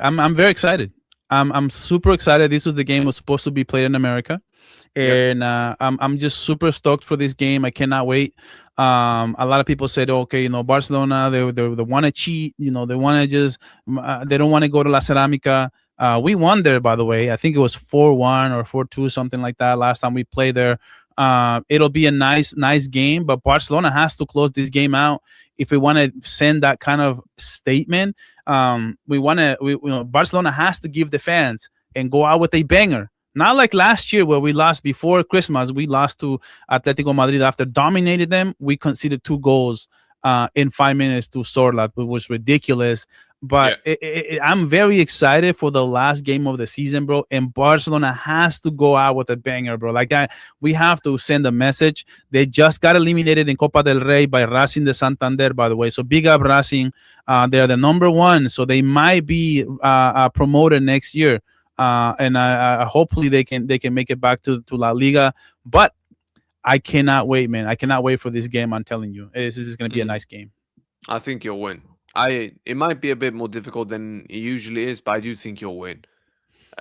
I'm very excited. I'm super excited. This was the game was supposed to be played in America, Yep. and I'm just super stoked for this game. I cannot wait. A lot of people said, okay, Barcelona, they want to cheat. They want to just they don't want to go to La Ceramica. We won there, by the way. I think it was 4-1 or 4-2, something like that. Last time we played there. It'll be a nice game, but Barcelona has to close this game out if we want to send that kind of statement. Barcelona has to give the fans and go out with a banger. Not like last year where we lost before Christmas. We lost to Atletico Madrid after dominated them. We conceded 2 goals in 5 minutes to Sorlat, which was ridiculous. Yeah. But I'm very excited for the last game of the season, bro. And Barcelona has to go out with a banger, bro. Like that, we have to send a message. They just got eliminated in Copa del Rey by Racing de Santander, by the way. So big up Racing. They're the number 1, so they might be promoted next year. And hopefully they can make it back to La Liga. But I cannot wait, man. I cannot wait for this game. I'm telling you, this is going to be a nice game. I think you'll win. It might be a bit more difficult than it usually is, but I do think you'll win.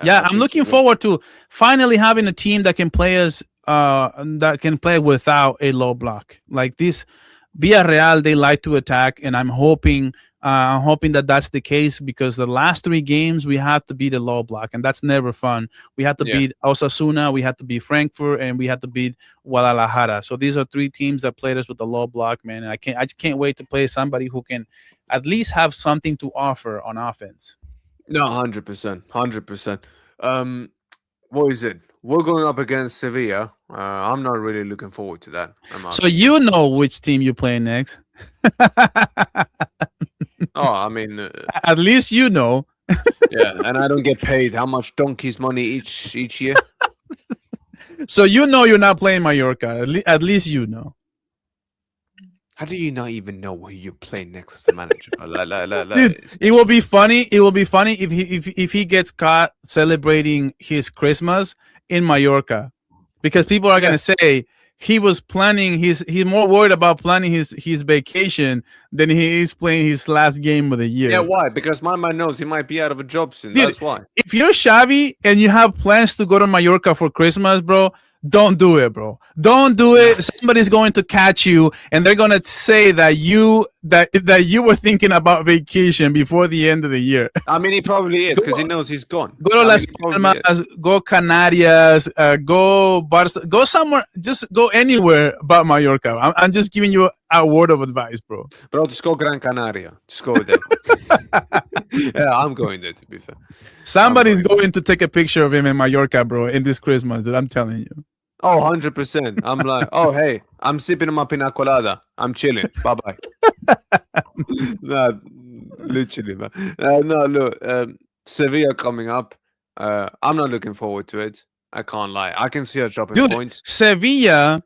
Yeah, I I'm think looking you'll win. forward to finally having a team that can play us, that can play without a low block. Like this, Villarreal, they like to attack, and I'm hoping that that's the case, because the last 3 games we have to beat a low block, and that's never fun. We had to Yeah. beat Osasuna, we had to beat Frankfurt, and we had to beat Guadalajara. So these are 3 teams that played us with the low block, man. And I just can't wait to play somebody who can at least have something to offer on offense. No, 100%, 100%. What is it? We're going up against Sevilla. I'm not really looking forward to that. I So must admit. you know which team you play next. Oh, I mean, At least you know. yeah, and I don't get paid how much donkey's money each year. So you know you're not playing Mallorca. At least you know. How do you not even know who you're playing next as a manager? Dude, it will be funny. It will be funny if he gets caught celebrating his Christmas in Mallorca, because people are Yeah. gonna say he was planning he's more worried about planning his vacation than he is playing his last game of the year. Yeah, why? Because my man knows he might be out of a job soon. Dude, That's why. if you're Xavi and you have plans to go to Mallorca for Christmas, bro, don't do it, bro. Don't do it. Somebody's going to catch you, and they're gonna say that you were thinking about vacation before the end of the year. I mean, he probably is because he knows he's gone. Go to Las Palmas, go Canarias, go Barca, go somewhere. Just go anywhere but Mallorca. I'm just giving you a word of advice, bro. Bro, just go Gran Canaria. Just go there. Yeah, I'm going there, to be fair. Somebody's going to take a picture of him in Mallorca, bro, in this Christmas, dude. I'm telling you. Oh, 100%. I'm like, oh, hey, I'm sipping on my pina colada. I'm chilling. Bye-bye. No, literally, man. No, look, Sevilla coming up. I'm not looking forward to it. I can't lie. I can see us dropping points. Sevilla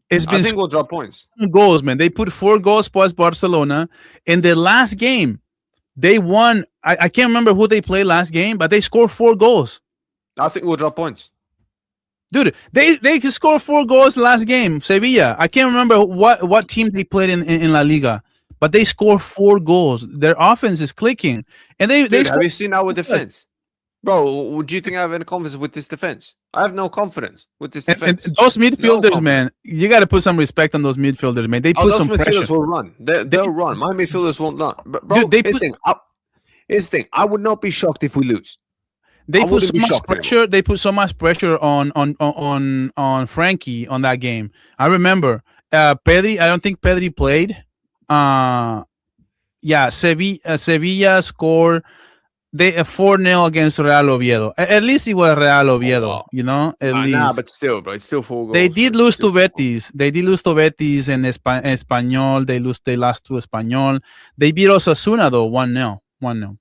has been I think we'll drop points. Goals, man. They put 4 goals plus Barcelona. In the last game, they won. I can't remember who they played last game, but they scored 4 goals. I think we'll drop points. Dude, they scored 4 goals last game. Sevilla. I can't remember what team they played in La Liga, but they scored 4 goals. Their offense is clicking, and they have you seen our defense, bro? Do you think I have any confidence with this defense? I have no confidence with this defense. And those midfielders, man, you got to put some respect on those midfielders, man. They put some pressure. Those midfielders will run. They'll run. My midfielders won't run. But bro, here's the thing. I would not be shocked if we lose. They put so much pressure. Anymore. They put so much pressure on Frankie on that game. I remember Pedri. I don't think Pedri played. Yeah, Sevilla scored. They 4-0 against Real Oviedo. At least it was Real Oviedo, you know. At least. Nah, but still, bro, it's still 4 goals. They did lose to Betis. They did lose to Betis and Espanyol. They lost to Espanyol. They beat Osasuna though 1-0. 1-0.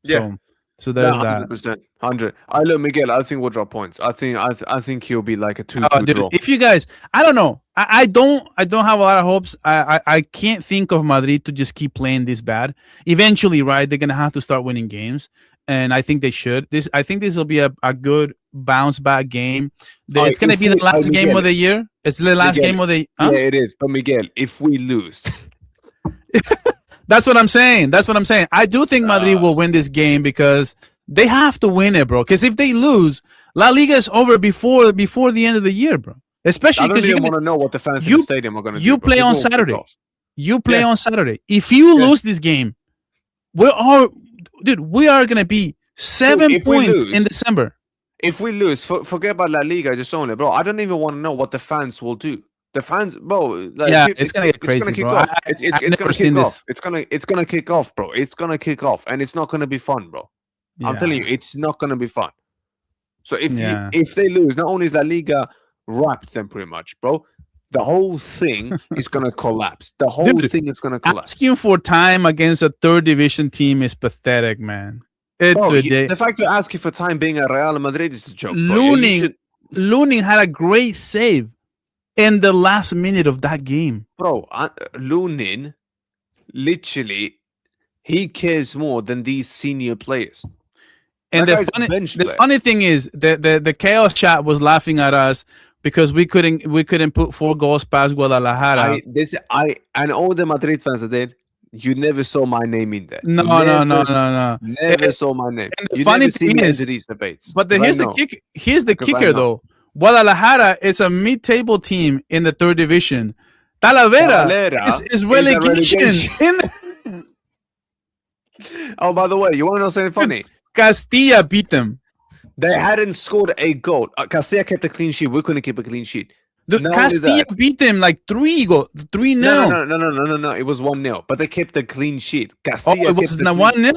Yeah. So there's 100%, 100. I look, Miguel. I think we'll drop points. I think he'll be like a 2-2 draw. If you guys, I don't know. I don't have a lot of hopes. I can't think of Madrid to just keep playing this bad. Eventually, right? They're gonna have to start winning games, and I think they should. I think this will be a good bounce back game. It's gonna be the last game of the year. It's the last game of the. Yeah, it is. But Miguel, if we lose. That's what I'm saying. I do think Madrid will win this game because they have to win it, bro. Because if they lose, La Liga is over before the end of the year, bro. Especially because you want to know what the fans in the stadium are going to do. You play on Saturday. On Saturday. If you lose this game, we are going to be 7 points in December. If we lose, forget about La Liga just only, bro. I don't even want to know what the fans will do. The fans, bro. Like, it's gonna get crazy, bro. It's gonna kick off. It's gonna kick off, bro. It's gonna kick off, and it's not gonna be fun, bro. Yeah. I'm telling you, it's not gonna be fun. So if they lose, not only is La Liga wrapped them pretty much, bro, the whole thing is gonna collapse. The whole thing is gonna collapse. Asking for time against a 3rd division team is pathetic, man. It's ridiculous. The fact you're asking for time being a Real Madrid is a joke. Lunin had a great save in the last minute of that game. Bro, Lunin, literally, he cares more than these senior players. And the funny thing is, the chaos chat was laughing at us because we couldn't put 4 goals past Guadalajara. And all the Madrid fans that did, you never saw my name in there. No. Never saw my name. And the you funny never thing is, these debates. But here's the kicker, though. Guadalajara is a mid-table team in the 3rd division. Talavera is relegation. Oh, by the way, you want to know something funny? Castilla beat them. They hadn't scored a goal. Castilla kept a clean sheet. We couldn't keep a clean sheet. Castilla beat them like 3-0. No. It was 1-0, but they kept a clean sheet. Castilla it was 1-0?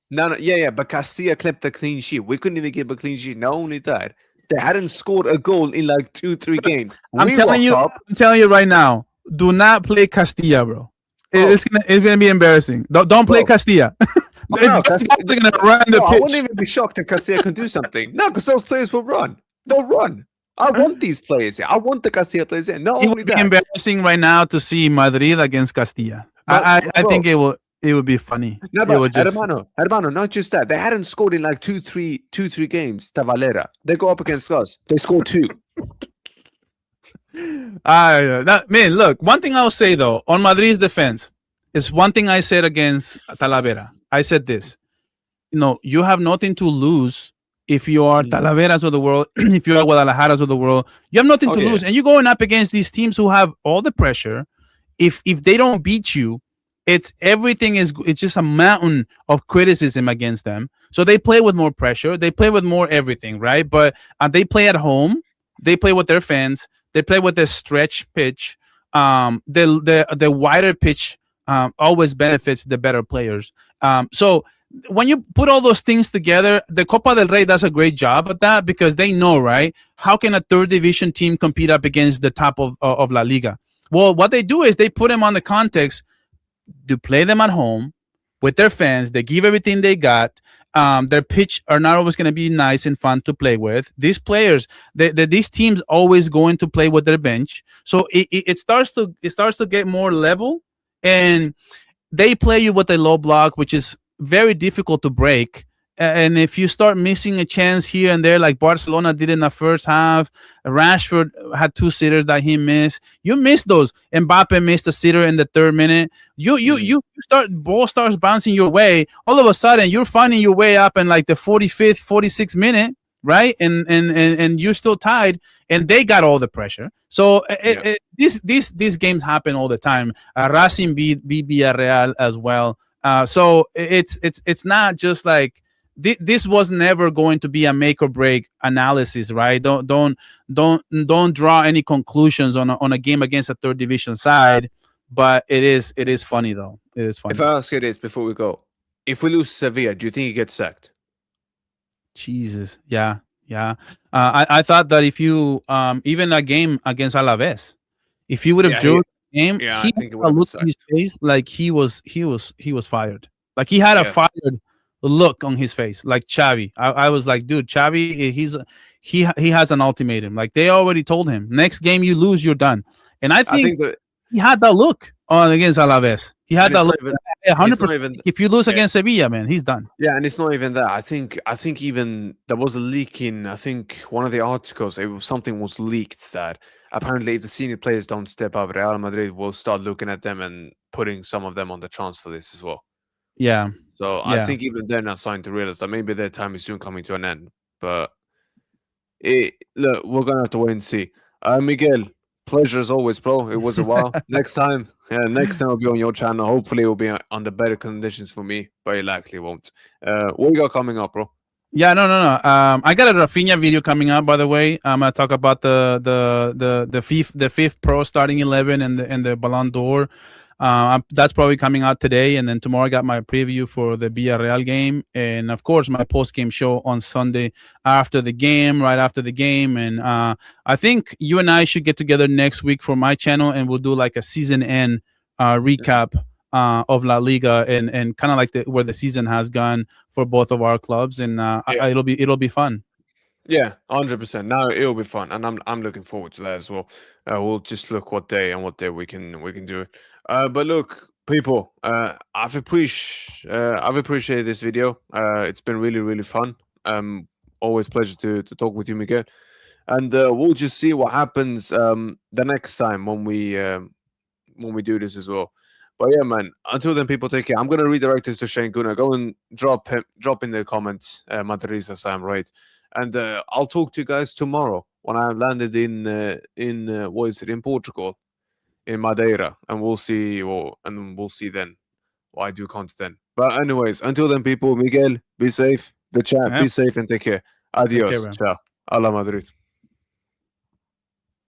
No. Yeah. But Castilla kept a clean sheet. We couldn't even keep a clean sheet. Not only that, they hadn't scored a goal in like 2-3 games. I'm telling you right now, do not play Castilla, bro. It's gonna be embarrassing. Don't play Castilla. They're gonna run the pitch. I wouldn't even be shocked if Castilla can do something. No, because those players will run. They'll run. I want these players here. I want the Castilla players here. No, it would be embarrassing right now to see Madrid against Castilla. I think it would be funny. No, but hermano, not just that. They hadn't scored in like 2-3 games. Tavalera. They go up against us. They score 2. Man, look. One thing I'll say though on Madrid's defense is one thing I said against Talavera. I said this. You have nothing to lose if you are Mm. Talaveras of the world, if you are Guadalajara's of the world, you have nothing Oh to yeah. lose, and you're going up against these teams who have all the pressure. If they don't beat you, it's just a mountain of criticism against them. So they play with more pressure, they play with more everything, right? But they play at home, they play with their fans, they play with their stretch pitch. The wider pitch always benefits the better players. So when you put all those things together, the Copa del Rey does a great job at that because they know, right? How can a third division team compete up against the top of La Liga? Well, what they do is they put them on the context to play them at home with their fans. They give everything they got. Their pitch are not always going to be nice and fun to play with. These players, these teams always going to play with their bench, so it starts to get more level, and they play you with a low block, which is very difficult to break. And if you start missing a chance here and there, like Barcelona did in the first half, Rashford had two sitters that he missed. You miss those. Mbappé missed a sitter in the 3rd minute. You start ball starts bouncing your way. All of a sudden, you're finding your way up in like the 45th, 46th minute, right? And you're still tied, and they got all the pressure. So these games happen all the time. Racing beat Villarreal as well. So it's not just like this was never going to be a make or break analysis, right? Don't draw any conclusions on a game against a third division side. But it is funny though. It is funny. If I ask you this before we go, if we lose Sevilla, do you think he gets sacked? Jesus, yeah. I thought that if you even a game against Alaves, if you would have drew the game, Yeah, he I think it had would a have been look in his sacked. face like he was fired. Like he had a Yeah. fired look on his face, like Xavi. I was like, dude, Xavi, he has an ultimatum. Like they already told him, next game you lose, you're done. And I I think think that, he had that look on against Alaves. He had and that it's not look. even, it's 100%. not even, If you lose yeah, against Sevilla, man, he's done. yeah, and it's not even that. I think even there was a leak in. I think one of the articles. Something was leaked that apparently if the senior players don't step up, Real Madrid will start looking at them and putting some of them on the transfer list as well. Yeah, So I yeah. think even they're not starting to realize that maybe their time is soon coming to an end. But look, we're gonna have to wait and see. Miguel, pleasure as always, bro. It was a while. Next time I'll be on your channel. Hopefully, it will be under better conditions for me, but it likely won't. What you got coming up, bro? Yeah, no. I got a Rafinha video coming up. By the way, I'm gonna talk about the fifth Pro starting 11 and the Ballon d'Or. That's probably coming out today, and then tomorrow I got my preview for the Villarreal game, and of course my post game show on Sunday after the game, right after the game. And I think you and I should get together next week for my channel, and we'll do like a season end recap of La Liga and kind of like where the season has gone for both of our clubs, and Yeah, it'll be fun. yeah, 100%. Now it'll be fun, and I'm looking forward to that as well. We'll just look what day we can do it. But look, people, I've appreciated this video. It's been really really fun. Always pleasure to talk with you, Miguel, and we'll just see what happens the next time when we do this as well. But yeah, man. Until then, people, take care. I'm gonna redirect this to Shane Guna. Go and drop in the comments, Manterisa Sam, right? And I'll talk to you guys tomorrow when I've landed in what is it, in Portugal, in Madeira, and we'll see then what I do content then. But anyways, until then, people, Miguel, be safe. The chat, Yeah, be safe and take care. take care, Adios. man. Ciao. Alla Madrid.